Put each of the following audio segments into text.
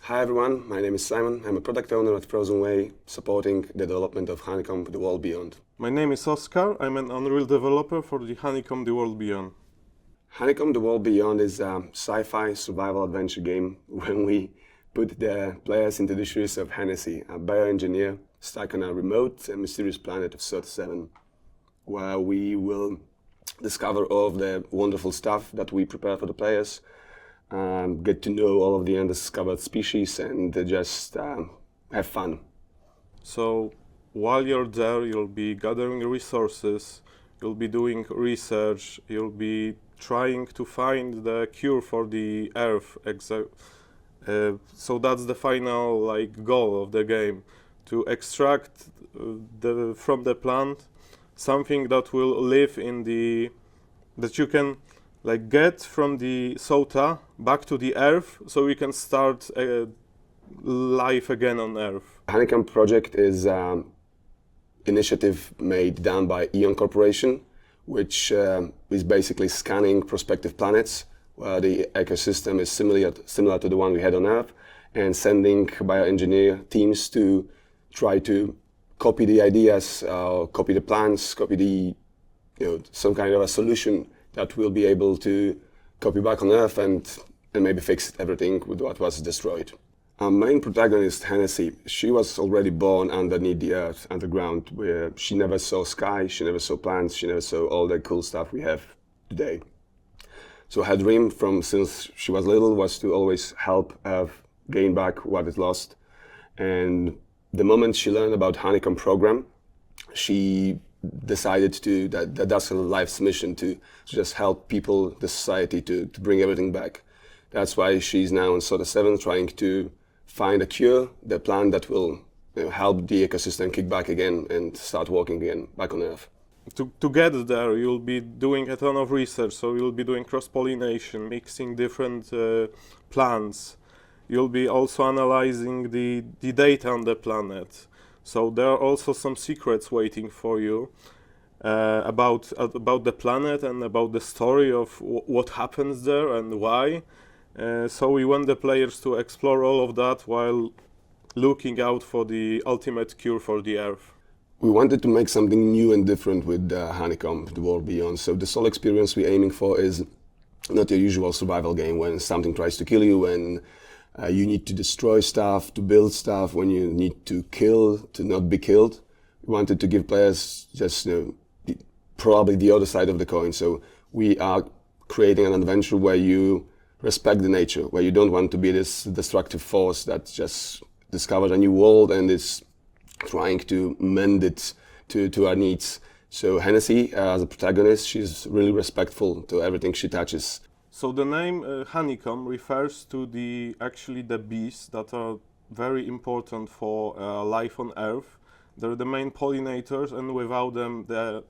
Hi everyone, my name is Simon. I'm a product owner at Frozen Way, supporting the development of Honeycomb The World Beyond. My name is Oscar. I'm an Unreal developer for the Honeycomb The World Beyond. Honeycomb The World Beyond is a sci-fi survival adventure game when we put the players into the shoes of Hennessy, a bioengineer stuck on a remote and mysterious planet of Sota7, where we will discover all of the wonderful stuff that we prepare for the players, get to know all of the undiscovered species, and just have fun. So while you're there, you'll be gathering resources, you'll be doing research, you'll be trying to find the cure for the Earth. So that's the final goal of the game, to extract from the plant something that will live in that you can get from the Sota back to the Earth, so we can start life again on Earth. Honeycomb project is an initiative made down by Eon Corporation, which is basically scanning prospective planets where the ecosystem is similar to the one we had on Earth, and sending bioengineer teams to try to copy the ideas, copy the plans, copy some kind of a solution that we'll be able to copy back on Earth and maybe fix everything with what was destroyed. Our main protagonist, Hennessy, she was already born underneath the Earth, underground, where she never saw sky, she never saw plants, she never saw all the cool stuff we have today. So her dream since she was little was to always help Earth gain back what it lost. And the moment she learned about Honeycomb program, she decided that's her life's mission, to just help people, the society, to bring everything back. That's why she's now in Sota7 trying to find a cure, the plant that will help the ecosystem kick back again and start walking again back on Earth. To get there, you'll be doing a ton of research, so you'll be doing cross-pollination, mixing different plants. You'll be also analyzing the data on the planet. So there are also some secrets waiting for you about the planet and about the story of what happens there and why. So we want the players to explore all of that while looking out for the ultimate cure for the Earth. We wanted to make something new and different with Honeycomb The World Beyond. So the sole experience we're aiming for is not your usual survival game when something tries to kill you, when you need to destroy stuff, to build stuff, when you need to kill, to not be killed. We wanted to give players just probably the other side of the coin. So we are creating an adventure where you respect the nature, where you don't want to be this destructive force that just discovered a new world and is trying to mend it to our needs. So Hennessy, as a protagonist, she's really respectful to everything she touches. So the name Honeycomb refers to the bees that are very important for life on Earth. They're the main pollinators, and without them the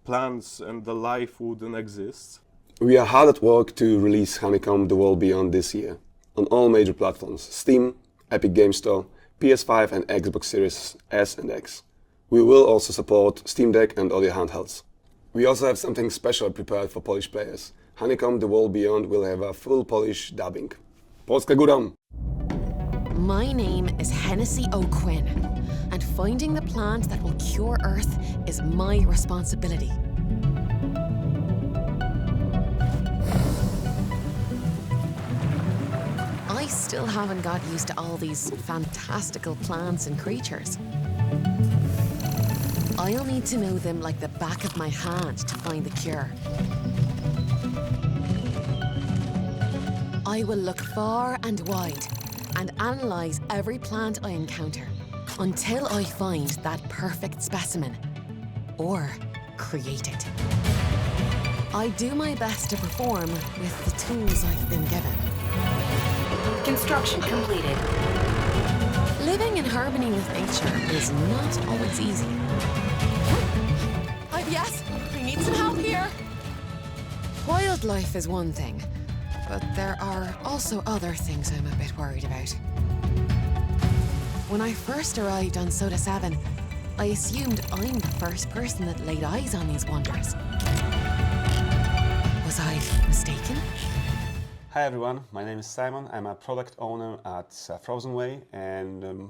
plants and the life wouldn't exist. We are hard at work to release Honeycomb The World Beyond this year on all major platforms: Steam, Epic Game Store, PS5 and Xbox Series S and X. We will also support Steam Deck and audio handhelds. We also have something special prepared for Polish players. Honeycomb The World Beyond will have a full Polish dubbing. Polska górą! My name is Hennessy O'Quinn, and finding the plant that will cure Earth is my responsibility. I still haven't got used to all these fantastical plants and creatures. I'll need to know them like the back of my hand to find the cure. I will look far and wide and analyze every plant I encounter until I find that perfect specimen, or create it. I do my best to perform with the tools I've been given. Construction completed. Living in harmony with nature is not always easy. Yes, I need some help here. Wildlife is one thing, but there are also other things I'm a bit worried about. When I first arrived on Sota7, I assumed I'm the first person that laid eyes on these wonders. Was I mistaken? Hi everyone, my name is Simon. I'm a product owner at Frozen Way, and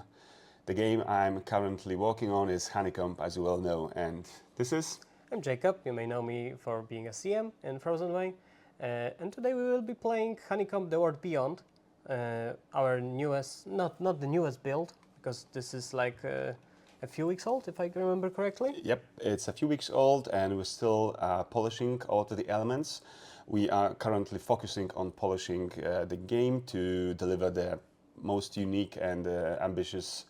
the game I'm currently working on is Honeycomb, as you well know. And this is... I'm Jacob. You may know me for being a CM in Frozen Way. And today we will be playing Honeycomb: The World Beyond, our newest, not the newest build, because this is like a few weeks old, if I remember correctly. Yep, it's a few weeks old and we're still polishing all of the elements. We are currently focusing on polishing the game to deliver the most unique and ambitious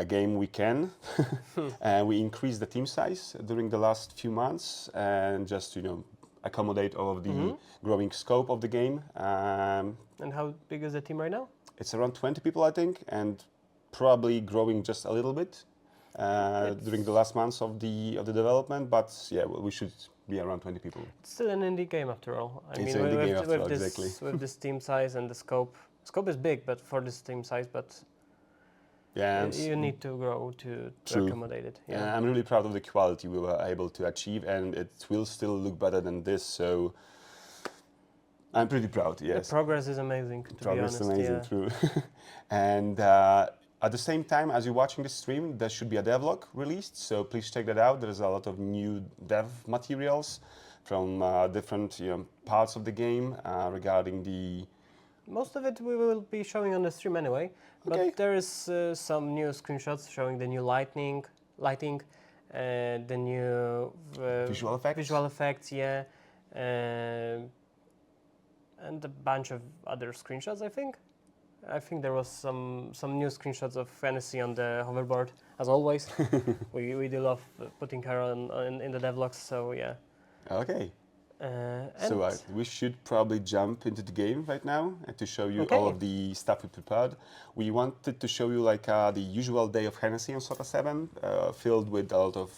game we can. And we increased the team size during the last few months and just to accommodate all of the growing scope of the game. And how big is the team right now? It's around 20 people, I think, and probably growing just a little bit during the last months of the development. But yeah, we should be around 20 people. It's still an indie game after all. It's an indie game after all, exactly. With this team size and the scope is big, but for this team size, but yeah, you need to grow to accommodate it. Yeah, I'm really proud of the quality we were able to achieve, and it will still look better than this. So I'm pretty proud. Yes, the progress is amazing. To be honest, is amazing, true. And at the same time, as you're watching the stream, there should be a devlog released. So please check that out. There's a lot of new dev materials from different parts of the game regarding the. Most of it we will be showing on the stream anyway, but there is some new screenshots showing the new lighting, the new visual effects, yeah, and a bunch of other screenshots. I think there was some new screenshots of Fantasy on the hoverboard, as always. we do love putting her in the devlogs, so yeah. Okay. So we should probably jump into the game right now and to show you all of the stuff we prepared. We wanted to show you like the usual day of Hennessy on Sota7, filled with a lot of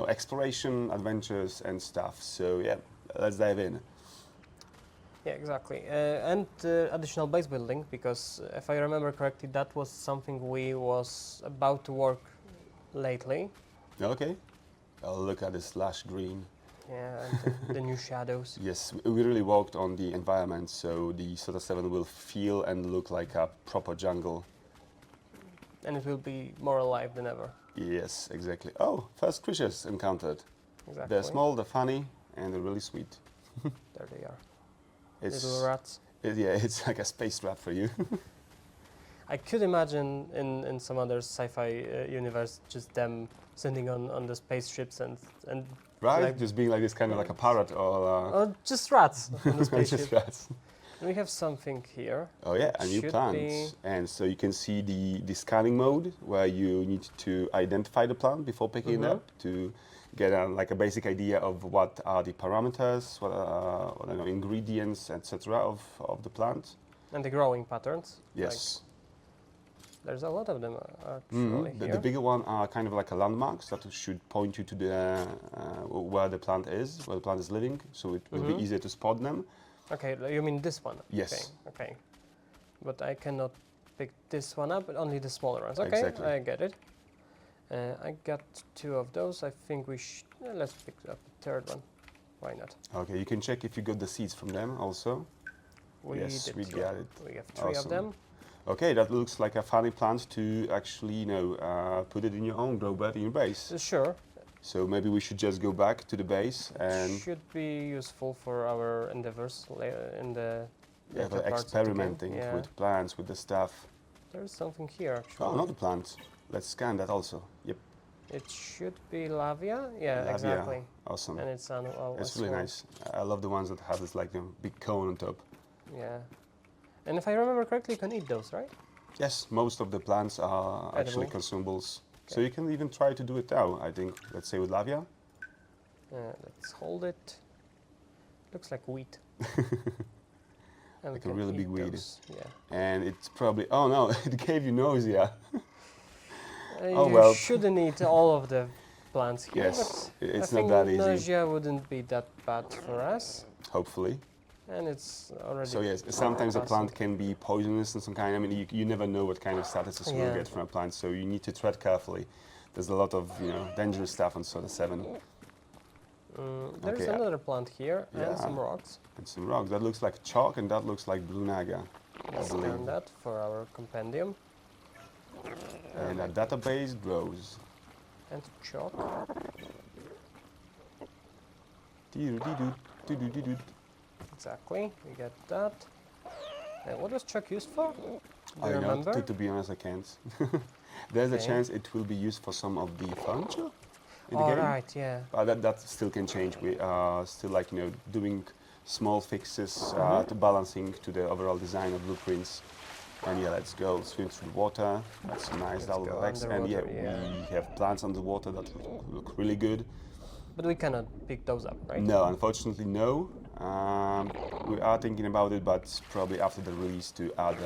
exploration, adventures and stuff. So yeah, let's dive in. Yeah, exactly. And additional base building, because if I remember correctly, that was something we was about to work lately. Okay. Look at this lush green. Yeah, and the new shadows. Yes, we really worked on the environment, so the Sota7 will feel and look like a proper jungle. And it will be more alive than ever. Yes, exactly. Oh, first creatures encountered. Exactly. They're small, they're funny, and they're really sweet. There they are. It's, little rats. Yeah, it's like a space rat for you. I could imagine in some other sci-fi universe just them sitting on the spaceships and right, like, just being like this kind of like a parrot or just rats on the spaceship. just rats. We have something here. Oh yeah, a new plant. And so you can see the scanning mode where you need to identify the plant before picking it up to get like a basic idea of what are the parameters, what are ingredients, etc. of the plant. And the growing patterns. Yes. Like, there's a lot of them actually here. The bigger one are kind of like a landmarks that should point you to the where the plant is living, so it will be easier to spot them. Okay, you mean this one? Yes. Okay. But I cannot pick this one up, only the smaller ones. Okay, exactly. I get it. I got 2 of those. I think we let's pick up the third one. Why not? Okay, you can check if you got the seeds from them also. Yes, we got it. We have 3 of them. Okay, that looks like a funny plant to actually, put it in your own grow bed in your base. Sure. So maybe we should just go back to the base and... Should be useful for our endeavors in the for experimenting with plants, with the stuff. There's something here actually. Oh, another plant. Let's scan that also. Yep. It should be lavia. Yeah, lavia. Exactly. Awesome. And it's it's really nice. I love the ones that have this like big cone on top. Yeah. And if I remember correctly, you can eat those, right? Yes, most of the plants are actually consumables. Okay. So you can even try to do it now, I think. Let's say with lavia. Let's hold it. Looks like wheat. Like a really big weed. Yeah. And it's probably... Oh no, it gave you nausea. You shouldn't eat all of the plants here. Yes, but it's I not that easy. Nausea wouldn't be that bad for us. Hopefully. And it's already... So yes, sometimes a plant can be poisonous in some kind. I mean, you never know what kind of statuses you'll get from a plant, so you need to tread carefully. There's a lot of dangerous stuff on Sota7. There's Okay, another plant here yeah. and some rocks. And some rocks. That looks like chalk, and that looks like blue naga, I Let's believe. scan that for our compendium. And a database grows. And chalk. Doo-doo-doo-doo, Exactly, we get that. And what was chalk used for? Do I you know, remember? to be honest, I can't. There's a Okay. chance it will be used for some of the furniture in the All game. right, yeah. But that still can change. We are still doing small fixes Mm-hmm. to balancing to the overall design of blueprints. And yeah, let's go swim through the water. That's a nice double go legs. And yeah, underwater, yeah. we have plants underwater that look really good. But we cannot pick those up, right? No, unfortunately, no. We are thinking about it, but probably after the release to add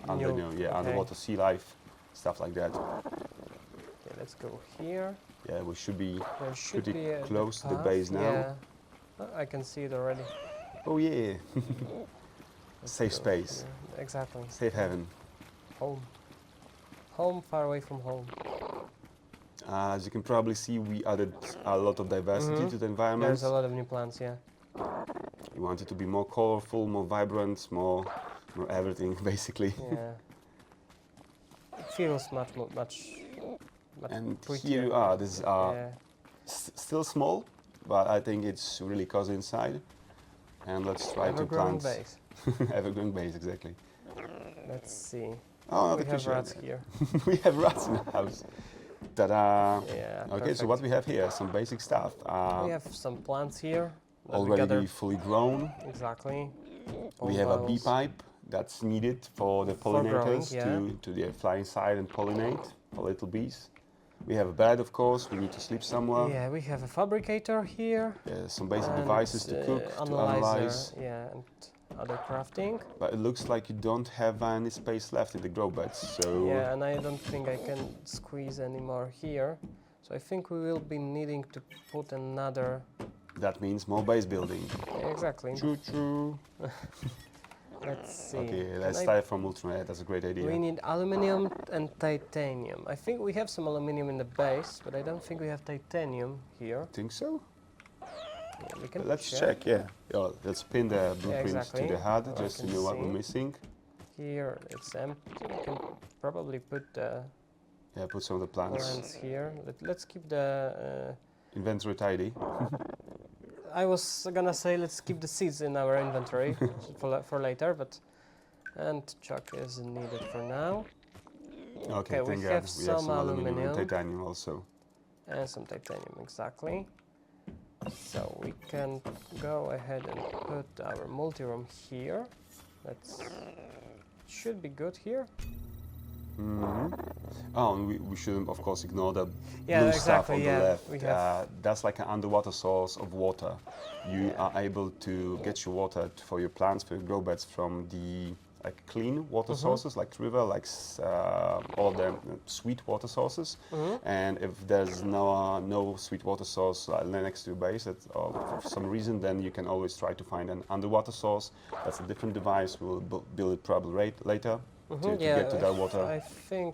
Okay. underwater sea life, stuff like that. Okay, let's go here. Yeah, we should be There should pretty be a close to the path, base now. Yeah. Oh, I can see it already. Oh yeah, Let's safe go space, here. Exactly. safe haven. Home. Home far away from home. As you can probably see, we added a lot of diversity to the environment. There's a lot of new plants, yeah. We want it to be more colorful, more vibrant, more everything, basically. Yeah. It feels much And prettier. here you are. This is Yeah. still small, but I think it's really cozy inside. And let's try to Ever-growing plant base. evergreen base, exactly. Let's see. Oh, We the have creature. rats here. We have rats in the house. Ta-da! Yeah. Okay, perfect. so what we have here, some basic stuff. We have some plants here. that we Already gathered. fully grown. Exactly. We have a bee Bulbs. pipe that's needed for the For growing, pollinators yeah. to fly inside and pollinate for little bees. We have a bed, of course. We need to sleep somewhere. Yeah, we have a fabricator here. Some basic and, devices to cook, to analyze. Yeah, and other crafting. But it looks like you don't have any space left in the grow beds, so Yeah, and I don't think I can squeeze any more here. So I think we will be needing to put another. that means more base building. Yeah, exactly. Choo-choo. Let's see. Okay, let's Can I- start from ultra. That's a great idea. We need aluminium and titanium. I think we have some aluminium in the base, but I don't think we have titanium here. Think so? Yeah, we can Let's check. Yeah. Let's pin the blueprint exactly. to the HUD I just to can know what see. we're missing. Here it's empty. We can probably put the Yeah, put some of the plants. plants here. Let's keep the. Inventory tidy. I was gonna say let's keep the seeds in our inventory for later, but and chalk is needed for now, Okay, we thank have God. some and aluminum. titanium also. and some titanium exactly. So we can go ahead and put our multi-room here. That's should be good here. Oh, and we shouldn't, of course, ignore the Yeah, blue stuff exactly, on yeah. the left. We have- That's like an underwater source of water. You are able to get your water for your plants, for your grow beds from the clean water sources, like river, all of the sweet water sources. And if there's no sweet water source next to your base, or for some reason, then you can always try to find an underwater source. That's a different device. We'll build it probably later. To get to that water. I think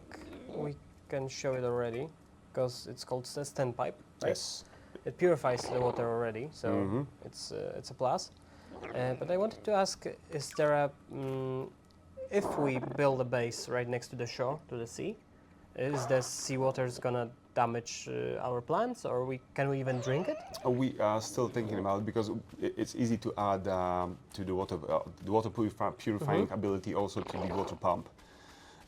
we can show it already, because it's called standpipe, right? Yes. It purifies the water already, so it's a plus. But I wanted to ask: is there a if we build a base right next to the shore, to the sea, is the seawater gonna damage our plants, or can we even drink it? We are still thinking about it because it's easy to add to the water purifying ability also to the water pump.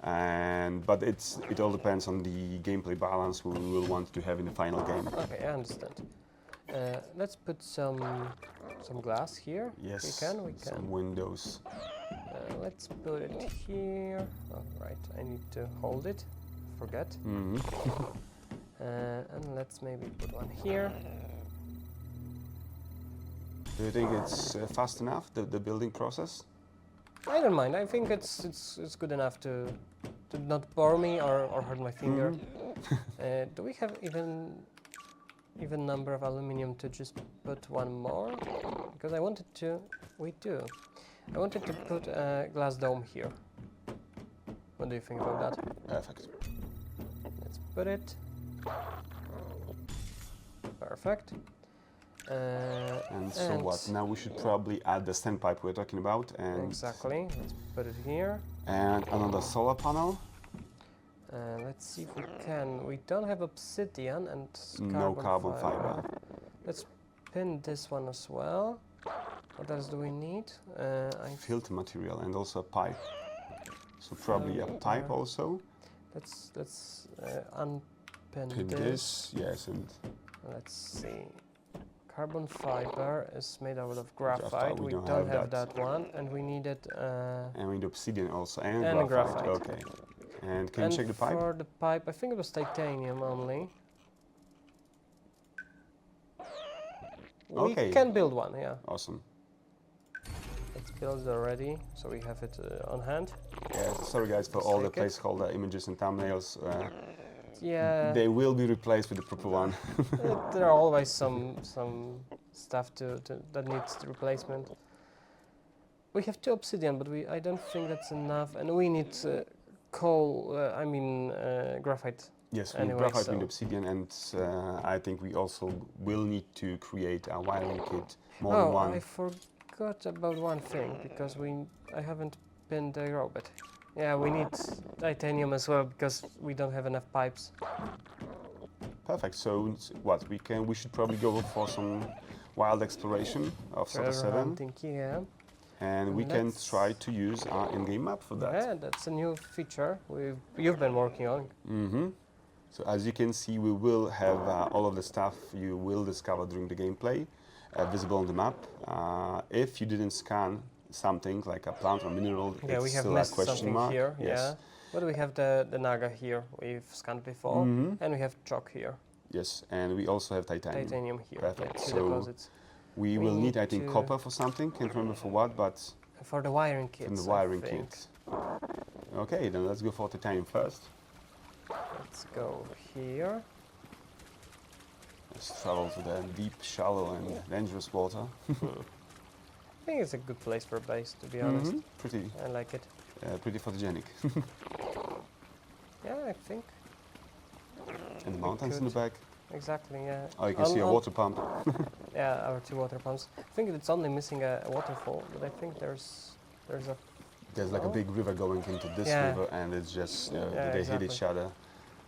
But it all depends on the gameplay balance we will want to have in the final game. Okay, I understand. Let's put some glass here. Yes, we can. some windows. Let's put it here. All right, I need to hold it. Forget. And let's maybe put one here. Do you think it's fast enough, the building process? I don't mind. I think it's good enough to not bore me or hurt my finger. Do we have even number of aluminium to just put one more? Because I wanted to. We do. I wanted to put a glass dome here. What do you think about that? Perfect. Let's put it. Perfect. And so what? Now we should probably add the standpipe we're talking about, and Exactly. Let's put it here. and another solar panel. Let's see if we can. We don't have obsidian and No carbon fiber. Let's pin this one as well. What else do we need? Filter material and also a pipe. So probably a pipe also. Let's unpin Pin this, yes, and let's see. Carbon fiber is made out of graphite. Graphite, We don't have that one, and we needed. and we need obsidian also and, And graphite. graphite. Okay. And can and you check the pipe? For the pipe, I think it was titanium only. Okay. We can build one, yeah. Awesome. It's built already, so we have it on hand. Yeah, sorry guys for Let's all the take it. placeholder images and thumbnails. Yeah, They will be replaced with the proper one. there are always some stuff that needs replacement. We have 2 obsidian, but I don't think that's enough, and we need coal. Graphite. Yes, we Anyway, need graphite, so- we need obsidian, and I think we also will need to create a wiring kit, more than one. I forgot about one thing because I haven't pinned the robot. Yeah, we need titanium as well because we don't have enough pipes. Perfect. So what we should probably go for some wild exploration of Treasure Sota7, hunting, yeah. and we can Let's- try to use our in-game map for that. Yeah, that's a new feature you've been working on. Mm-hmm. So as you can see, we will have all of the stuff you will discover during the gameplay visible on the map. If you didn't scan something like a plant or mineral, Yeah, it's we have still a missed question something mark. here. Yes. Yeah, but we have the naga here we've scanned before, and we have chalk here, Yes, and we also have titanium. titanium here. Perfect. Yeah, 2 So deposits. We We will need, I need think, to- copper for something. Can't remember for what, but For the wiring kits. from the I wiring think. kit. Okay, then let's go for titanium first. Let's go here. Let's travel to the deep, shallow, and dangerous water. I think it's a good place for a base, to be honest. Mhm. Pretty, I like it. pretty photogenic. Yeah, I think And the mountains in the could. back. exactly. Yeah. Oh, you can see a water pump. Yeah, our 2 water pumps. I think it's only missing a waterfall, but I think there's a. There's like a Oh. big river going into this Yeah. river, and it's just Yeah, they exactly. hit each other.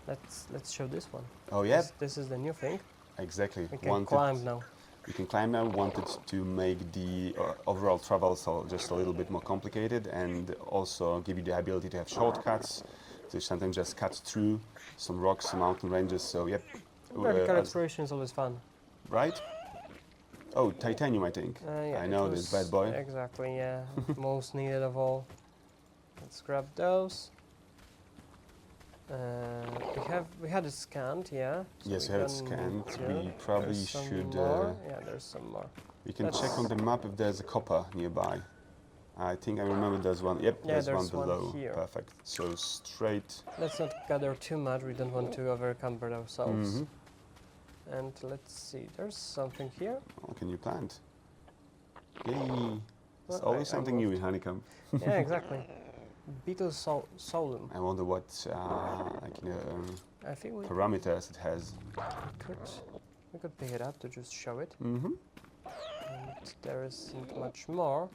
Let's show this one. Oh yeah, This is the new thing. exactly. We can climb now. You can climb now. Wanted to make the overall travel so just a little bit more complicated, and also give you the ability to have shortcuts. So sometimes just cut through some rocks, some mountain ranges. So yep. Vertical as- exploration is always fun. right? Oh, titanium, I think. Yeah, I it know this was- bad boy. Exactly, yeah. Most needed of all. Let's grab those. We had it scanned, yeah. so Yes, we you have it don't scanned. need to. We probably There's some should. more. Yeah, there's some more. We can Let's- check on the map if there's a copper nearby. I think I remember there's one. Yep, Yeah, there's one there's one below. here. Perfect. So straight. Let's not gather too much. We don't want to overcumber ourselves. Mhm. And let's see. There's something here. What can you plant? Yay! There's Well, always I something new in Honeycomb. Yeah, exactly. Beetle solum. I wonder what I think we parameters it has. could pick it up to just show it. Mm-hmm. And there isn't much more.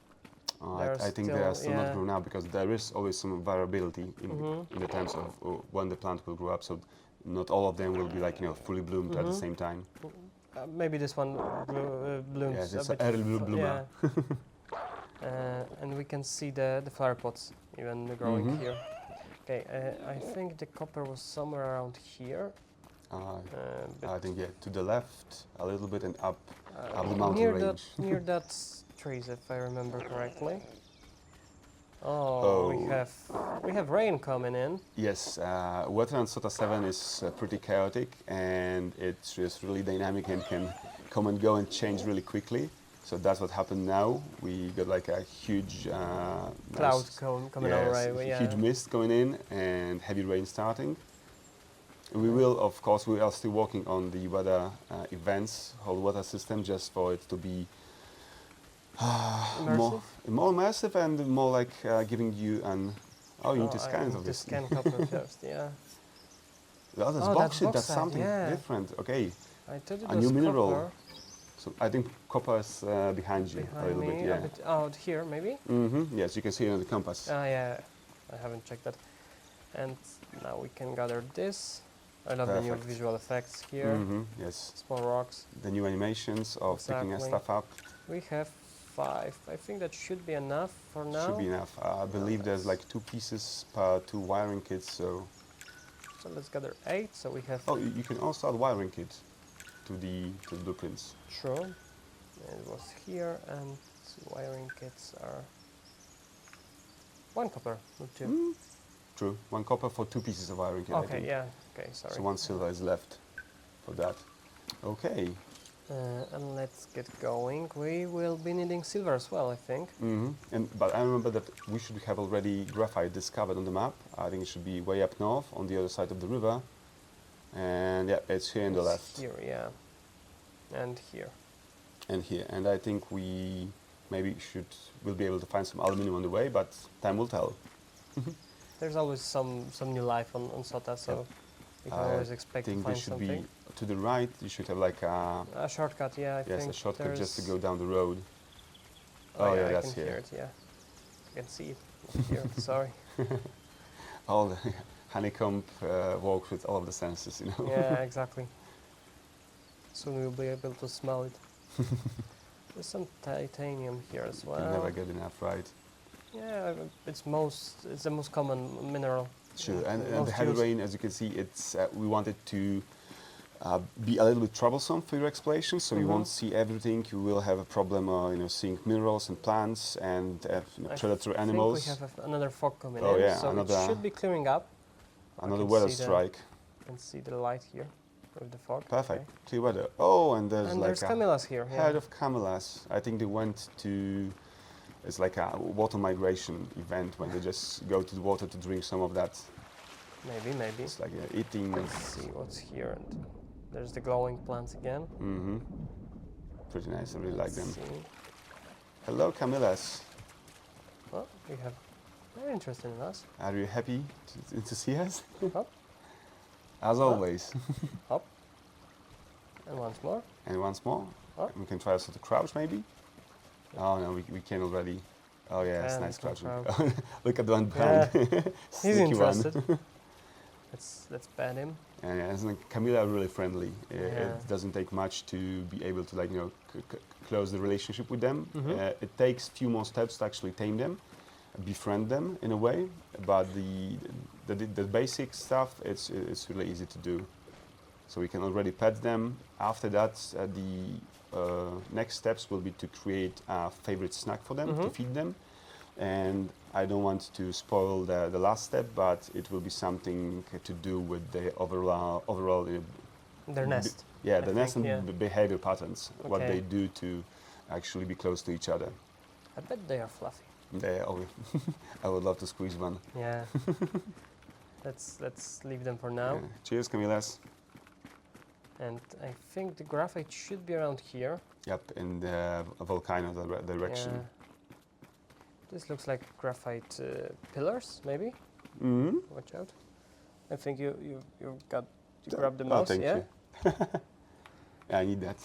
I think they are still not grown up because there is always some variability in the terms of when the plant will grow up. So not all of them will be like fully bloomed at the same time. Maybe this one blooms Yes, it's a an bit. early bloomer. Yeah. And we can see the flower pots even growing Mhm. here. Okay, I think the copper was somewhere around here. I think to the left a little bit and up the near mountain that range. near that trees, if I remember correctly. Oh, we have rain coming in. Yes, weather on Sota7 is pretty chaotic and it's just really dynamic and can come and go and change really quickly. So that's what happened now. We got like a huge Cloud coming our way. a Yeah. huge mist going in and heavy rain starting. We will, of course, we are still working on the weather events, whole weather system, just for it to be more immersive and more like giving you an. Oh, you need to I scan need to obviously. scan copper first. Yeah. Oh, that's Oh, that's bauxite. That's bauxite, something yeah. different. Okay, I thought it A was new mineral. copper. So I think copper is behind you a Behind little me, bit, yeah. a bit out here maybe. Yes, you can see it on the compass. Yeah, I haven't checked that. And now we can gather this. I love the new Perfect. visual effects here. Yes, Small rocks. the new animations of picking Exactly. stuff up We have 5. I think that should be enough for now. should be enough. I believe there's like 2 pieces per 2 wiring kits, so... So let's gather 8. So we have. Oh, you can also add wiring kit to the blueprints. True. It was here, and wiring kits are 1 copper, not 2. True, 1 copper for 2 pieces of wiring kit, I Okay, think. yeah. Okay, sorry. So 1 silver is left for that. Okay. And let's get going. We will be needing silver as well, I think. But I remember that we should have already graphite discovered on the map. I think it should be way up north on the other side of the river. And yeah, it's here in the It's left. Here, yeah. And here. And here. And I think we maybe we'll be able to find some aluminum on the way, but time will tell. There's always some new life on Sota, so we can always expect I to think find there should something. be to the right. You should have like a A shortcut, yeah, I think. a shortcut just to there's- go down the road. Oh, yeah, I that's can here. hear it, yeah. I can see it. Not here, sorry. All the Honeycomb works with all of the senses, you know. Yeah, exactly. Soon we'll be able to smell it. There's some titanium here as well. You never get enough, right? Yeah, it's the most common mineral. Sure, and most the heavy used. rain, as you can see, it's we wanted to be a little bit troublesome for your exploration, so you won't see everything. You will have a problem, seeing minerals and plants and predator animals. I think we have another fog coming Oh, in, yeah, so another- it should be clearing up. Another can weather see the- strike. You can see the light here with the fog. Perfect, Okay. clear weather. Oh, and there's And like there's a camellias here. Yeah. herd of camellias. I think they went to. It's like a water migration event when they just go to the water to drink some of that. Maybe. It's like eating. Let's see what's here. And there's the glowing plants again. Pretty nice. I really like them. Let's see. Hello, camellias. Well, they're interested in us. Are you happy to see us? Hop, As always. hop. And once more. And once more. Oh. We can try also to crouch maybe. Oh no, we can already. Oh yeah, it's Can, nice we can crouching. Look at the one Yeah. behind. He's Sneaky interested. one. Let's ban him. And yeah, it's like Camilla are really friendly. Yeah. It doesn't take much to be able to close the relationship with them. It takes few more steps to actually tame them, befriend them in a way. But the basic stuff, it's really easy to do. So we can already pet them. After that, the next steps will be to create a favorite snack for them, to feed them. And I don't want to spoil the last step, but it will be something to do with the overall Their nest. yeah, I the nest think, and yeah. behavior patterns, what Okay. they do to actually be close to each other. I bet they are fluffy. I would love to squeeze one. Yeah. let's leave them for now. Yeah. Cheers, Camillas. And I think the graphite should be around here. Yep, in the volcano direction. Yeah. This looks like graphite pillars, maybe. Mm-hmm. Watch out! I think you grabbed the mouse. Thank yeah. you. Yeah, I need that.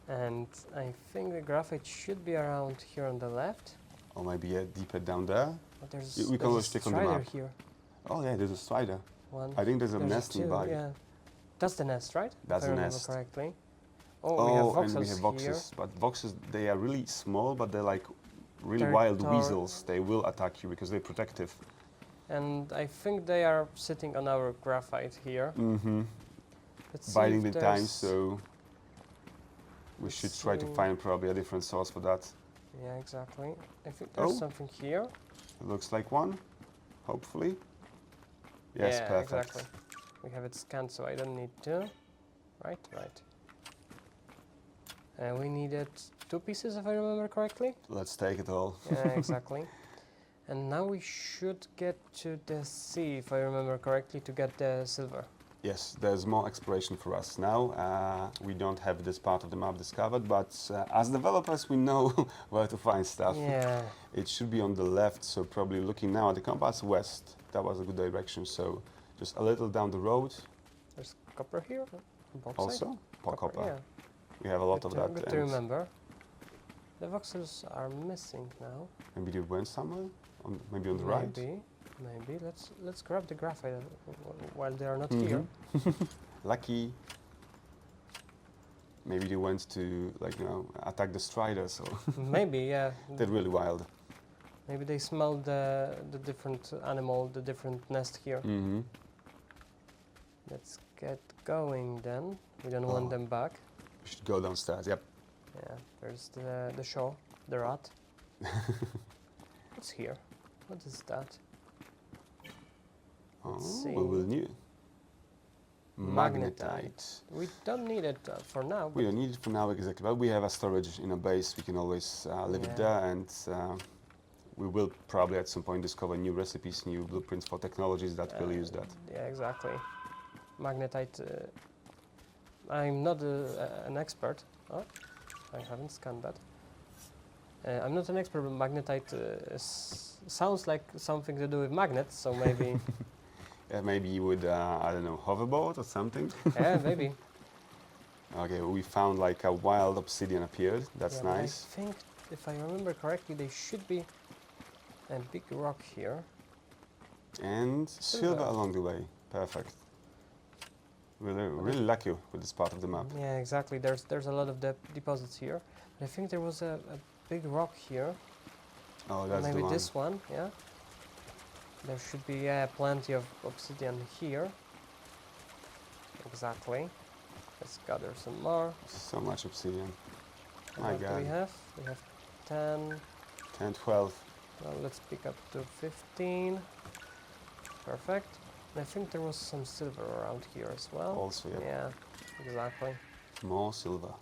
And I think the graphite should be around here on the left. Or maybe deeper down there. But there's We can there's a always check on the strider map. here. Oh yeah, there's a spider. One. I think there's a there's nest two, nearby. Yeah. That's the nest, right? That's if I the remember nest. correctly. Oh, we have voxels and we have voxes. here. But voxes, they are really small, but they're like really They're wild tor- weasels. They will attack you because they're protective. And I think they are sitting on our graphite here. Mm-hmm. Let's see Biding if the time, there's- so we Let's should try to see. find probably a different source for that. Yeah, exactly. I think there's Oh. something here. It looks like one, hopefully. Yes, yeah, perfect. exactly. We have it scanned, so I don't need to. Right. We needed 2 pieces, if I remember correctly. Let's take it all. Yeah, exactly. And now we should get to the sea, if I remember correctly, to get the silver. Yes, there's more exploration for us now. We don't have this part of the map discovered, but as developers, we know where to find stuff. Yeah. It should be on the left, so probably looking now at the compass west. That was a good direction. So just a little down the road. There's copper here. Bauxite? Also, copper. Yeah. We have a lot of that. Good to remember. The voxels are missing now. Maybe they went somewhere? Maybe on the right? Maybe. Let's grab the graphite while they are not here. Lucky. Maybe they went to, like, you know, attack the strider, so... Maybe, yeah. They're really wild. Maybe they smelled the different animal, the different nest here. Let's get going then. We don't want them back. We should go downstairs, yep. Yeah, there's the show, the rat. What's here? What is that? Let's see. We will need magnetite. We don't need it for now. We don't need it for now, exactly. But we have a storage in a base. We can always leave it there, and we will probably at some point discover new recipes, new blueprints for technologies that will use that. Yeah, exactly. Magnetite. I'm not an expert. Oh, I haven't scanned that. I'm not an expert, but magnetite sounds like something to do with magnets, so maybe... Maybe with, I don't know, hoverboard or something? Yeah, maybe. Okay, we found like a wild obsidian appeared. That's yeah, nice. I think, if I remember correctly, there should be a big rock here. And silver along the way. Perfect. We're really lucky with this part of the map. Yeah, exactly. There's a lot of deposits here. But I think there was a big rock here. Oh, that's maybe the one. this one, yeah. There should be plenty of obsidian here. Exactly. Let's gather some more. So much obsidian. My What God. do we have? We have 10. 10, 12. Well, let's pick up to 15. Perfect. And I think there was some silver around here as well. Also, yeah. Yeah, exactly. More silver.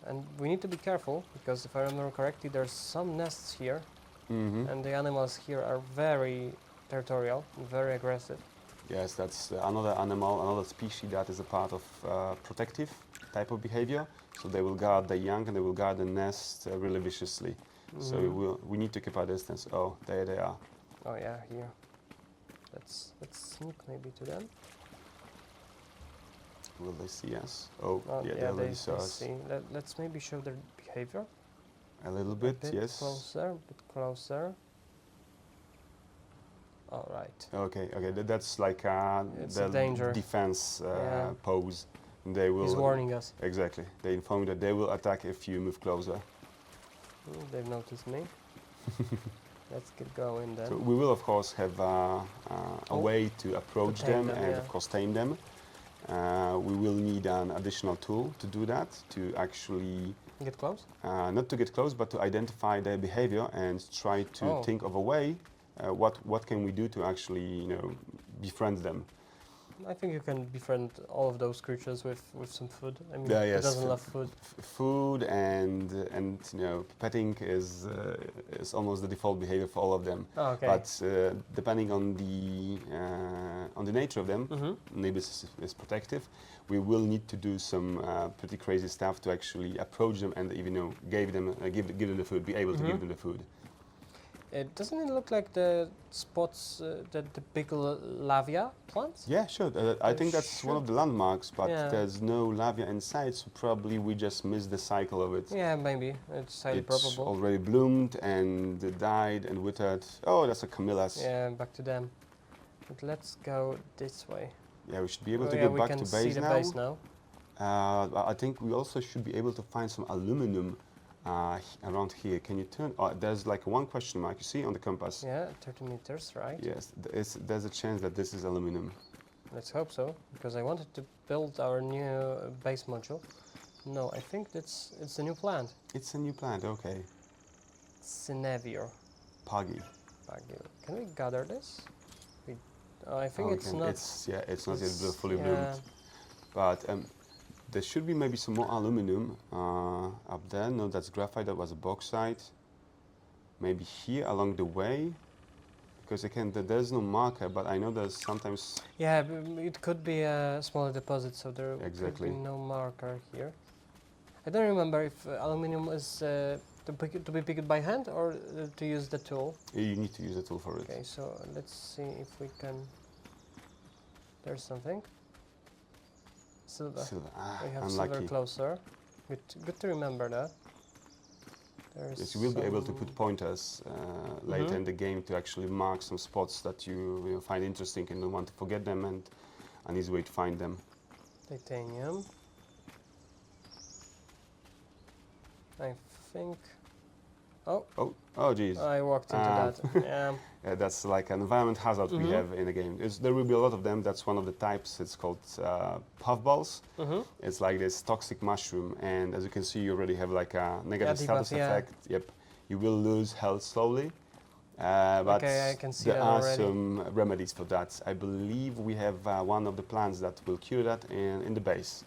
And we need to be careful, because if I remember correctly, there's some nests here, and the animals here are very territorial, very aggressive. Yes, that's another animal, another species that is a part of protective type of behavior. So they will guard the young and they will guard the nest really viciously. So we need to keep our distance. Oh, there they are. Oh yeah, here. Let's sneak maybe to them. Will they see us? Oh, Oh, yeah, they already saw us. see. Let's maybe show their behavior. A little bit, a bit yes. Closer, a bit closer. All right. Okay, that's like It's the a danger. defense Yeah. pose. They will. He's warning us. Exactly. They inform that they will attack if you move closer. They've noticed me. Let's get going then. So we will of course have a way to approach To tame them, them, and yeah. of course tame them. We will need an additional tool to do that, to actually Get close? not to get close, but to identify their behavior and try to Oh. think of a way. What can we do to actually, befriend them? I think you can befriend all of those creatures with some food. I mean, Yeah, who yes. doesn't love food? Food and petting is almost the default behavior for all of them. Oh, okay. But depending on the nature of them, maybe is protective. We will need to do some pretty crazy stuff to actually approach them and even give them the food, be able to give them the food. Doesn't it look like the spots, the big lavia plants? Yeah, sure. I think that's one of the landmarks, but Yeah. there's no lavia inside, so probably we just missed the cycle of it. Yeah, maybe. It's highly It's probable. already bloomed and died and withered. Oh, that's a camellias. Yeah, back to them. But let's go this way. Yeah, we should be able Oh, to yeah, go we back can to see base the now. base now. I think we also should be able to find some aluminum around here. Can you turn? Oh, there's like one question mark. You see on the compass? Yeah, 30 meters, right? Yes, there's a chance that this is aluminum. Let's hope so, because I wanted to build our new base module. No, I think it's a new plant. It's a new plant. Okay. Cinevier. Puggy. Can we gather this? I think Oh, it's not. it's not yet fully yeah. bloomed. But there should be maybe some more aluminum up there. No, that's graphite. That was a bauxite. Maybe here along the way, because again, there's no marker. But I know there's sometimes. Yeah, it could be a smaller deposit, so there Exactly. could be no marker here. I don't remember if aluminum is to be picked by hand or to use the tool. You need to use a tool for it. Okay, so let's see if we can. There's something. Silver. Silver. We have Unlucky. silver closer. Good to remember that. Yes, you will be able to put pointers later in the game to actually mark some spots that you find interesting and don't want to forget them, and an easy way to find them. Titanium. I think. Oh, geez. I walked into that. Yeah. Yeah, that's like an environment hazard we have in the game. There will be a lot of them. That's one of the types. It's called puffballs. It's like this toxic mushroom, and as you can see, you already have like a negative debuff, status effect. Yep, you will lose health slowly. But Okay, I can see there that are already. some remedies for that. I believe we have one of the plants that will cure that in the base.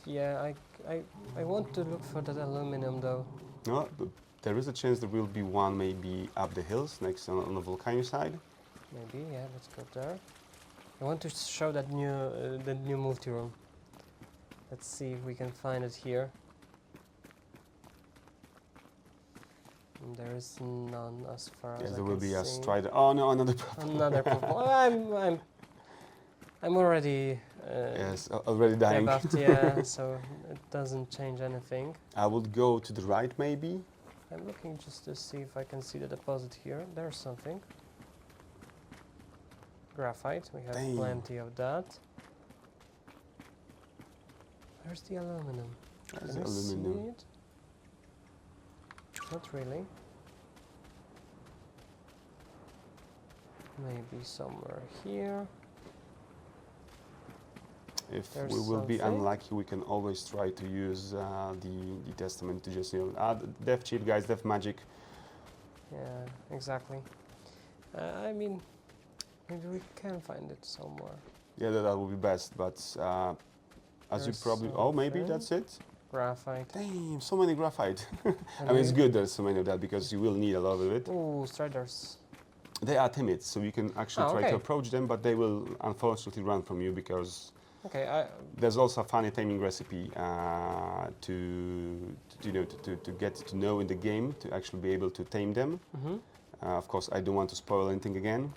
Yeah, I want to look for that aluminum though. No, but there is a chance there will be one maybe up the hills next on the volcano side. Maybe, yeah, let's go there. I want to show that new multi-room. Let's see if we can find it here. There is none as far Yes, as I there will can be a see. strider. Oh no, another problem. Another problem. I'm already Yes, already dying. debuffed, yeah, so it doesn't change anything. I would go to the right maybe. I'm looking just to see if I can see the deposit here. There's something. Graphite, we have Damn. plenty of that. Where's the aluminum? There's Can you aluminum. see it? Not really. Maybe somewhere here. If There's we will be something. unlucky, we can always try to use the testament to just death cheat, guys, death magic. Yeah, exactly. I mean, maybe we can find it somewhere. Yeah, that would be best. But as you There's probably maybe something. that's it. Graphite. Damn, so many graphite. I mean, it's good there's so many of that because you will need a lot of it. Ooh, striders. They are timid, so you can actually try okay. to approach them, but they will unfortunately run from you because Okay, there's also a funny taming recipe to get to know in the game to actually be able to tame them. Of course, I don't want to spoil anything again.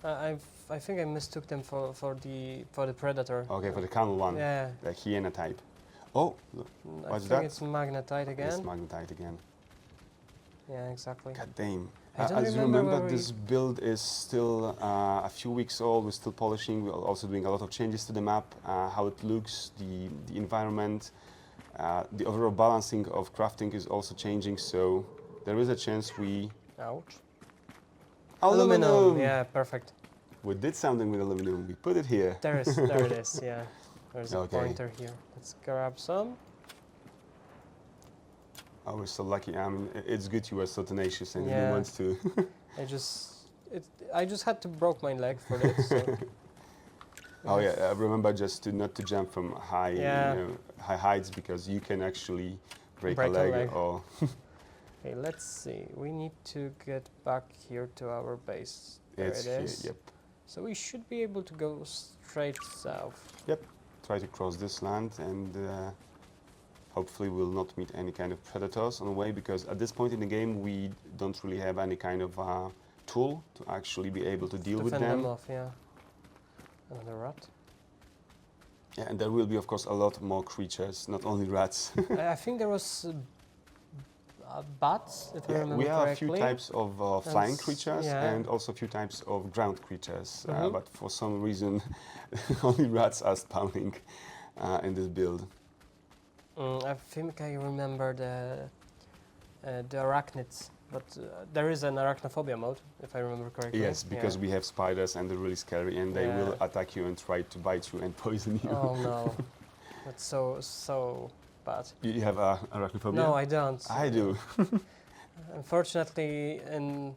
I think I mistook them for the predator. Okay, for the camel one, Yeah. the hyena type. Oh, look, I what's think that? it's magnetite again. It's magnetite again. Yeah, exactly. God damn. I don't As you remember remember, where this build is still a few weeks old. We're still polishing. We're also doing a lot of changes to the map, how it looks, the environment, the overall balancing of crafting is also changing. So there is a chance we Ouch. aluminum. Yeah, perfect. We did something with aluminum. We put it here. There it is. Yeah, there's a Okay. pointer here. Let's grab some. Oh, we're so lucky. I mean, it's good you were so tenacious and Yeah. you went to. I just had to broke my leg for it. So. Oh yeah, remember just not to jump from high, Yeah. high heights because you can actually break a Break a leg. leg. Or Okay, let's see. We need to get back here to our base. There it's it here. is. Yep. So we should be able to go straight south. Try to cross this land and hopefully we'll not meet any kind of predators on the way because at this point in the game we don't really have any kind of tool to actually be able to deal with Defend them. off, yeah. Another rat. Yeah, and there will be of course a lot more creatures, not only rats. I think there was bats, if I Yeah, remember we have a few correctly. types of flying That's- creatures yeah. and also a few types of ground creatures, Mhm. but for some reason only rats are spawning in this build. I think I remember the arachnids, but there is an arachnophobia mode, if I remember correctly. Yes, because we have spiders and they're really scary and they will Yeah. attack you and try to bite you and poison you. Oh no, that's so bad. You have arachnophobia? No, I don't. I do. Unfortunately, and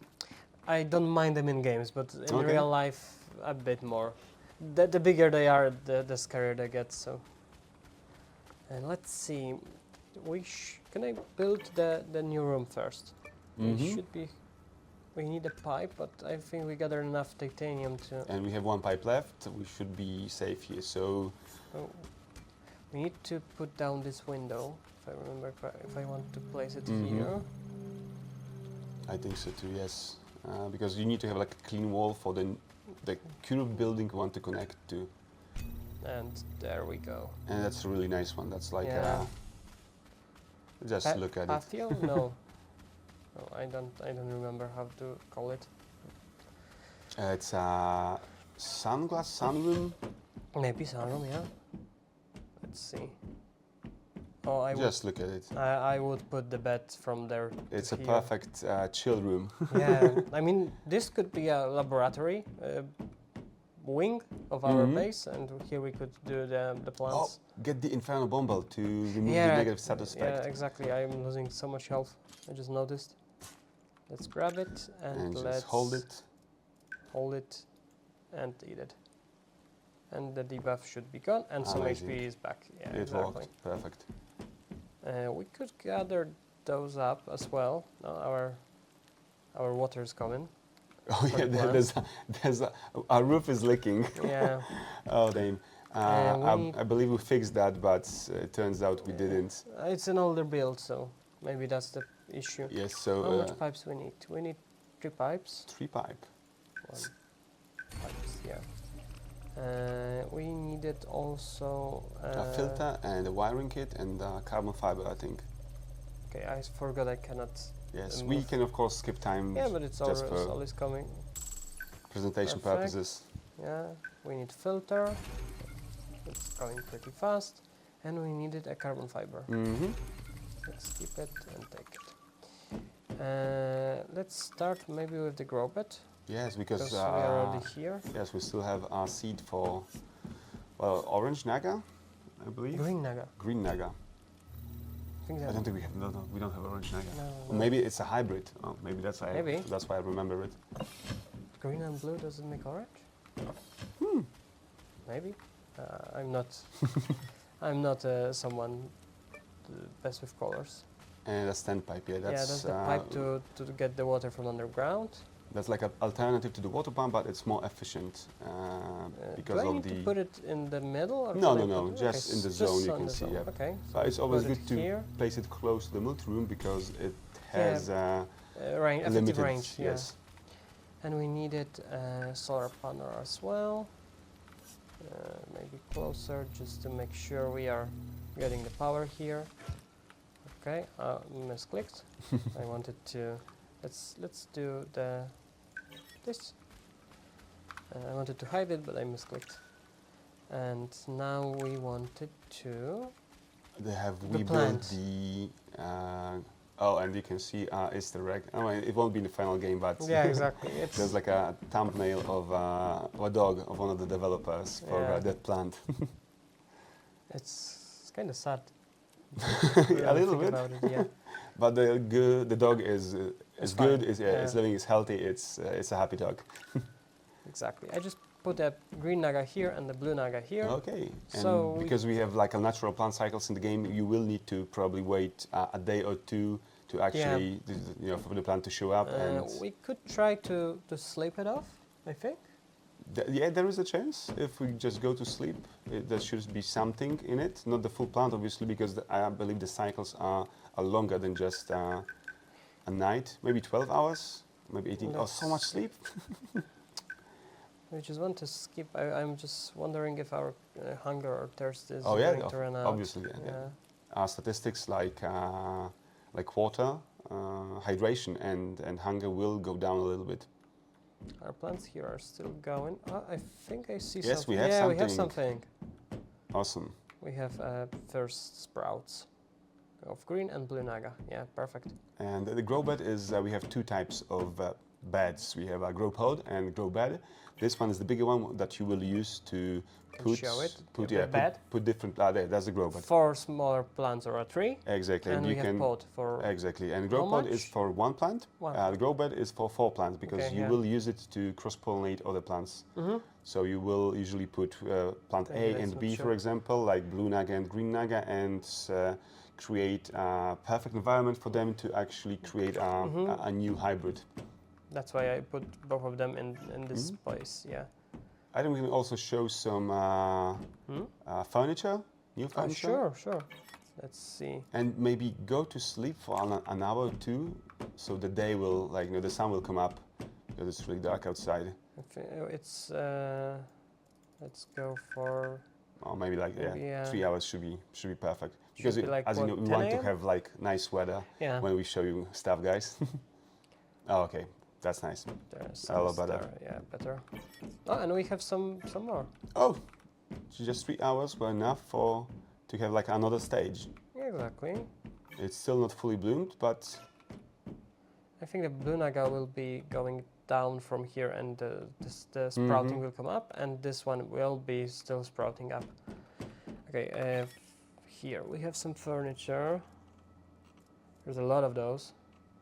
I don't mind them in games, but in Okay. real life, a bit more. The bigger they are, the scarier they get. So, and let's see, can I build the new room first? Mhm. We should be. We need a pipe, but I think we gathered enough titanium to. And we have one pipe left. We should be safe here. So Oh, we need to put down this window, if I remember correctly, if I want to place it Mhm. here. I think so too. Yes, because you need to have like a clean wall for the curved building you want to connect to. And there we go. And that's a really nice one. That's like Yeah. just look at it. Patio? No. No, I don't remember how to call it. It's a sunroom. Maybe sunroom, yeah. Let's see. Oh, Just look at it. I would put the bed from there. It's to a here. perfect chill room. Yeah, I mean, this could be a laboratory wing of our base, and here we could do the plants. Oh, get the Inferno Bomble to remove Yeah, the negative status Yeah, effect. exactly. I'm losing so much health. I just noticed. Let's grab it and And let's just hold it. hold it, and eat it. And the debuff should be gone, and some Amazing. HP is back. Yeah, It exactly. worked. Perfect. We could gather those up as well. No, our water is coming. Oh yeah, plants. our roof is leaking. Yeah. Oh damn. we I believe we fixed that, but it turns out we didn't. It's an older build, so maybe that's the issue. Yes, so How much pipes we need? We need 3 pipes. 3 pipe. 1 pipes, yeah. We needed also A filter and a wiring kit and carbon fiber, I think. Okay, I forgot I cannot. Yes, move. we can of course skip time Yeah, but it's just always, for always coming. presentation Perfect. purposes. Yeah, we need filter. It's going pretty fast, and we needed a carbon fiber. Mm-hmm. Let's keep it and take it. Let's start maybe with the grow bed. Yes, Because because we are already here. yes, we still have our seed for orange naga, I believe. Green naga. Green naga. I think I that. don't think we have. No, we don't have orange naga. No, Or no. maybe it's a hybrid. Oh, maybe that's why. Maybe. That's why I remember it. Green and blue doesn't make orange. Maybe. I'm not. I'm not someone best with colors. And a standpipe. Yeah, Yeah, that's that's the pipe to get the water from underground. that's like an alternative to the water pump, but it's more efficient because do I of need the. to put it in the middle? Or No, can I no, no, put- just in the s- zone you on can the see, zone. yeah. Okay. But it's always put it good to here. place it close to the multi-room because it has Effective limited. range. Yeah. Yes. And we needed a solar panel as well. Maybe closer, just to make sure we are getting the power here. Okay, misclicked. I wanted to. Let's do this. I wanted to hide it, but I misclicked. And now we wanted to. They have The rebuilt plant. the. And you can see Easter egg. I mean, it won't be in the final game, but Yeah, exactly. It's there's like a thumbnail of a dog of one of the developers for Yeah. that plant. it's kind of sad. A little Think bit. about it, yeah. But the dog is It's good. fine. It's Yeah. living. It's healthy. It's a happy dog. Exactly. I just put a green naga here and the blue naga here. Okay. And So because we have like a natural plant cycles in the game, you will need to probably wait a day or two to actually, for the plant to show up. And We could try to sleep it off, I think. yeah, there is a chance if we just go to sleep. There should be something in it, not the full plant, obviously, because I believe the cycles are longer than just a night, maybe 12 hours, maybe 18. Oh, so much sleep. We just want to skip. I'm just wondering if our hunger or thirst is Oh yeah, going to run out. obviously. Yeah. Statistics like water, hydration, and hunger will go down a little bit. Our plants here are still going. I think I see Yes, something. we have yeah, we have something. something. Awesome. We have first sprouts of green and blue naga. Yeah, perfect. And the grow bed is, we have 2 types of beds. We have a grow pod and grow bed. This one is the bigger one that you will use to put, show it? put, Yeah, yeah, the bed? put different, there, that's the grow bed. 4 smaller plants or a tree. Exactly. And you we have can, pot for exactly. And grow how pod much? is for 1 plant. One. The grow bed is for 4 plants because Okay, you yeah. will use it to cross-pollinate other plants. So you will usually put plant Okay, A that's and not B, for sure. example, like blue naga and green naga, and create a perfect environment for them to actually create a new hybrid. That's why I put both of them in this place. Yeah. I think we can also show some furniture, new Oh, furniture. sure. Let's see. And maybe go to sleep for an hour or two, so the day will, the sun will come up, because it's really dark outside. It's let's go for or maybe like Maybe, yeah. 3 hours should be perfect. Because be like, as you what, know, we 10 want to a.m.? have like nice weather Yeah. when we show you stuff, guys. Oh, okay, that's nice. There's A lot better. Yeah, better. Oh, and we have some more. Oh, so just 3 hours were enough to have like another stage. Exactly. It's still not fully bloomed, but I think the blue naga will be going down from here, and the sprouting will come up, and this one will be still sprouting up. Okay, here we have some furniture. There's a lot of those.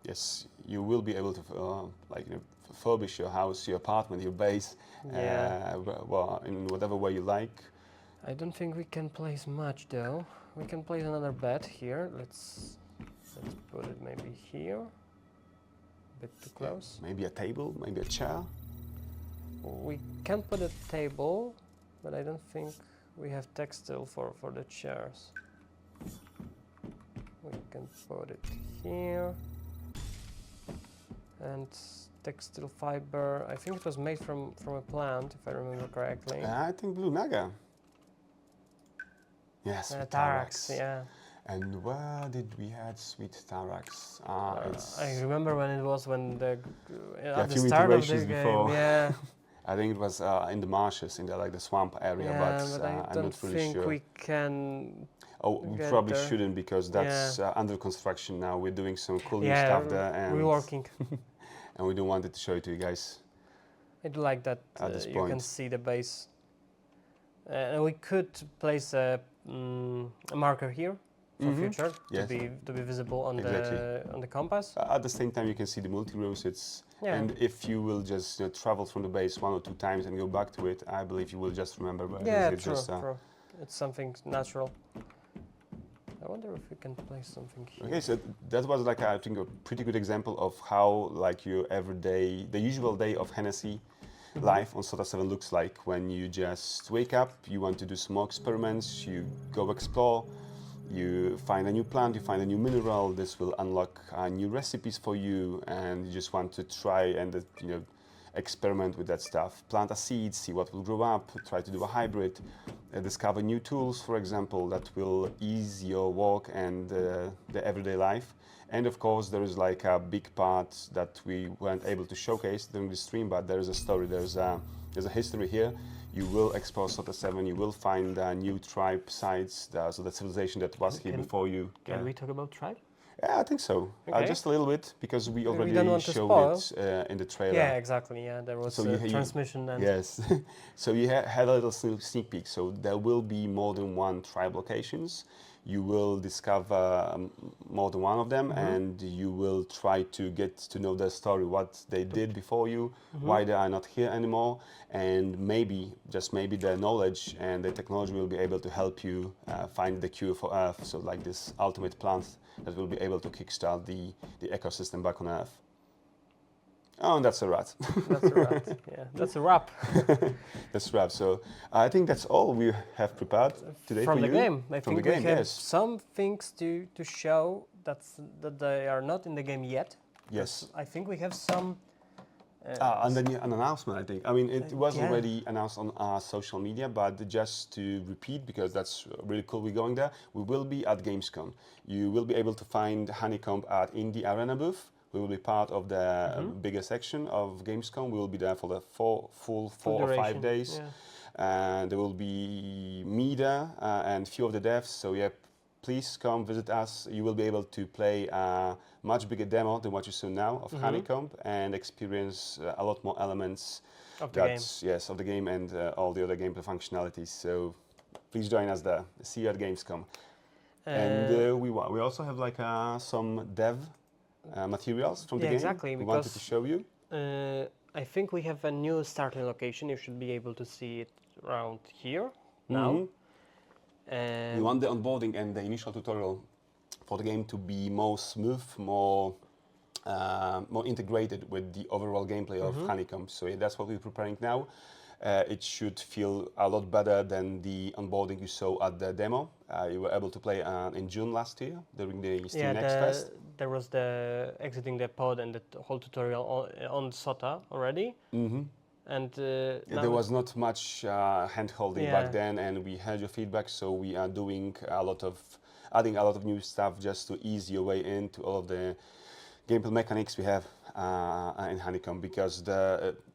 yes, you will be able to furbish your house, your apartment, your base, Yeah. well, in whatever way you like. I don't think we can place much though. We can place another bed here. Let's put it maybe here. A bit too close. Maybe a table, maybe a chair. We can put a table, but I don't think we have textile for the chairs. We can put it here. And textile fiber, I think it was made from a plant, if I remember correctly. I think blue naga. Yes, with Tarax, yeah. And where did we had sweet Tarax? It's I remember when it was when the a at the few start of the iterations game. before. Yeah, I think it was in the marshes, in the swamp area, yeah, but I I'm don't not really think sure. we can. Oh, we get probably there. shouldn't because that's under construction now. We're doing some cool new Yeah, stuff there, and reworking. and we don't want it to show it to you guys. I do like that At this you can point. see the base. And we could place a marker here for future Yes. to be visible on Exactly. the compass. At the same time, you can see the multi-rooms. Yeah. And if you will just travel from the base 1 or 2 times and go back to it, I believe you will just remember where Yeah, it is. true, It's just, true. It's something natural. I wonder if we can place something here. Okay, so that was like I think a pretty good example of how like your everyday, the usual day of Hennessy life on Sota7 looks like when you just wake up, you want to do some more experiments, you go explore, you find a new plant, you find a new mineral. This will unlock new recipes for you, and you just want to try and experiment with that stuff. Plant a seed, see what will grow up, try to do a hybrid, discover new tools, for example, that will ease your work and the everyday life. And of course, there is like a big part that we weren't able to showcase during the stream, but there is a story, there's a history here. You will explore Sota7, you will find new tribe sites, so the civilization that was here before you. Can we talk about tribe? Yeah, I think so. Okay. Just a little bit, because we already don't want to showed spoil. it in the trailer. Yeah, exactly. Yeah, there was So a transmission and yes, so you had a little sneak peek. So there will be more than one tribe locations. You will discover more than one of them, and you will try to get to know their story, what they did before you, why they are not here anymore, and maybe, just maybe, their knowledge and the technology will be able to help you find the cure for Earth. So like this ultimate plant that will be able to kickstart the ecosystem back on Earth. Oh, and that's a wrap. that's a wrap. Yeah, that's a wrap That's a wrap. So I think that's all we have prepared today from for the you. game. I From think the we game, have yes. some things to show that they are not in the game yet. Yes. I think we have some. And then an announcement, I think. I mean, it was yeah. already announced on our social media, but just to repeat, because that's really cool, we're going there, we will be at Gamescom. You will be able to find Honeycomb in the Arena booth. We will be part of the bigger section of Gamescom. We will be there for the full 4 or 5 days. Yeah. And there will be me there and few of the devs. So yeah, please come visit us. You will be able to play a much bigger demo than what you saw now of Honeycomb and experience a lot more elements Of the game. Yes, of the game and all the other gameplay functionalities. So please join us there. See you at Gamescom. And we also have like some dev materials from the game. Exactly. We wanted to show you. I think we have a new starting location. You should be able to see it around here now. We want the onboarding and the initial tutorial for the game to be more smooth, more integrated with the overall gameplay of Honeycomb. So yeah, that's what we're preparing now. It should feel a lot better than the onboarding you saw at the demo. You were able to play in June last year during the Steam Next Fest. There was the exiting the pod and the whole tutorial on Sota already. And now there was not much hand-holding Yeah. back then, and we heard your feedback, so we are doing adding a lot of new stuff just to ease your way into all of the gameplay mechanics we have in Honeycomb, because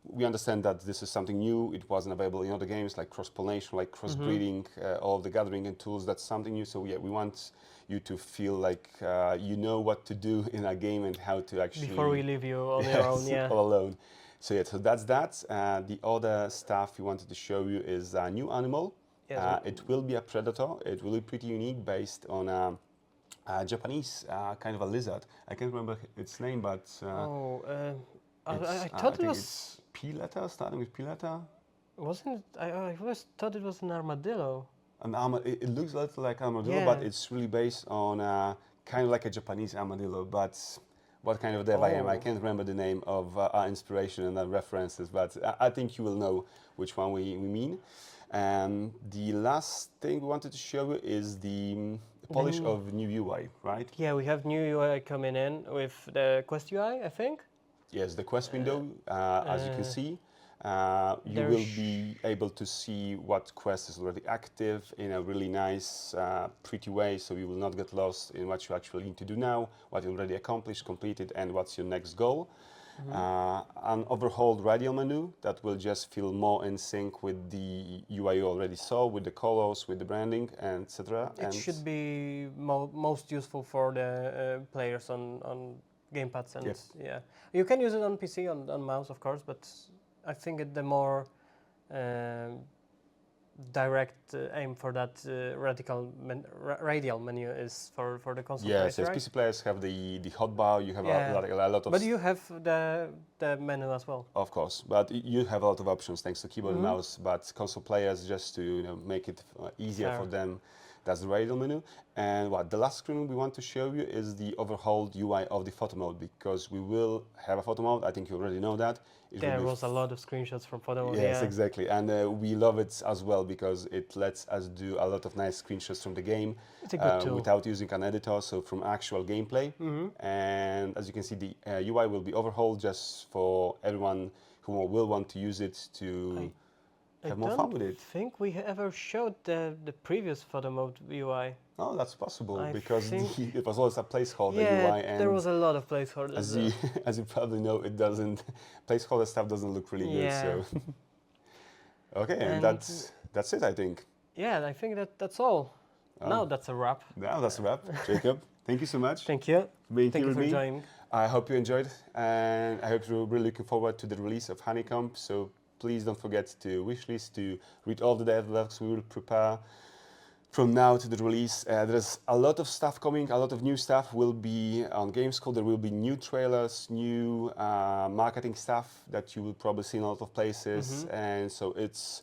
we understand that this is something new. It wasn't available in other games, like cross-pollination, like cross-breeding, all of the gathering and tools. That's something new. So yeah, we want you to feel like you know what to do in a game and how to actually... before we leave you on your Yes, own, yeah. all alone. So yeah, so that's that. The other stuff we wanted to show you is a new animal. Yes. It will be a predator. It will be pretty unique, based on a Japanese kind of a lizard. I can't remember its name, but I thought it think was... it's P letter, starting with P letter. Wasn't it? I always thought it was an armadillo. It looks a little like armadillo, Yeah. but it's really based on kind of like a Japanese armadillo. But what kind of dev I am, I can't remember the name of our inspiration and our references, but I think you will know which one we mean. The last thing we wanted to show you is the polish of new UI, right? Yeah, we have new UI coming in with the Quest UI, I think. Yes, the quest window, as you can see, you will be able to see what quest is already active in a really nice, pretty way, so you will not get lost in what you actually need to do now, what you already accomplished, completed, and what's your next goal. An overhauled radial menu that will just feel more in sync with the UI you already saw, with the colors, with the branding, and etc. It should be most useful for the players on gamepads, and Yes. yeah, you can use it on PC on mouse, of course, but I think the more direct aim for that radial menu is for the console Yes, players, yes, right? PC players have the hotbar, you have a lot of... But you have the menu as well. Of course, but you have a lot of options thanks to keyboard and mouse, but console players, just to make it easier Fair. for them, that's the radial menu. And the last screen we want to show you is the overhauled UI of the photo mode, because we will have a photo mode. I think you already know that. There was a lot of screenshots from photo mode. Yes, yeah. exactly, and we love it as well because it lets us do a lot of nice screenshots from the game It's a good tool. without using an editor, so from actual gameplay. And as you can see, the UI will be overhauled just for everyone who will want to use it to have more fun with it. I think we ever showed the previous photo mode UI. Oh, that's possible, I because think- it was always a placeholder Yeah, UI, and there was a lot of placeholders. as you probably know, it doesn't placeholder stuff doesn't look really good. Yeah. So okay, and And- that's it, I think. Yeah, I think that's all. Now that's a wrap. Now that's a wrap. Jacob, thank you so much. Thank you. for being Thank here you with for me. joining. I hope you enjoyed, and I hope you're really looking forward to the release of Honeycomb. So please don't forget to wishlist, to read all the devlogs we will prepare from now to the release. There's a lot of stuff coming, a lot of new stuff will be on Gamescom. There will be new trailers, new marketing stuff that you will probably see in a lot of places, and so it's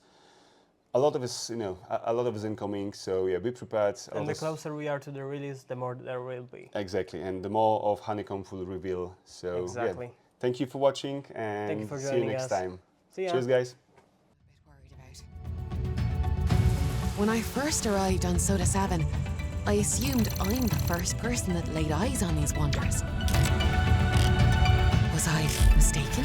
a lot of us, a lot of us incoming. So yeah, be prepared. And the closer we are to the release, the more there will be. Exactly, and the more of Honeycomb will reveal. So Exactly. yeah, thank you for watching, and Thank you for see you joining next us. time. See ya. Cheers, guys. Worried about. When I first arrived on Sota7, I assumed I'm the first person that laid eyes on these wonders. Was I mistaken?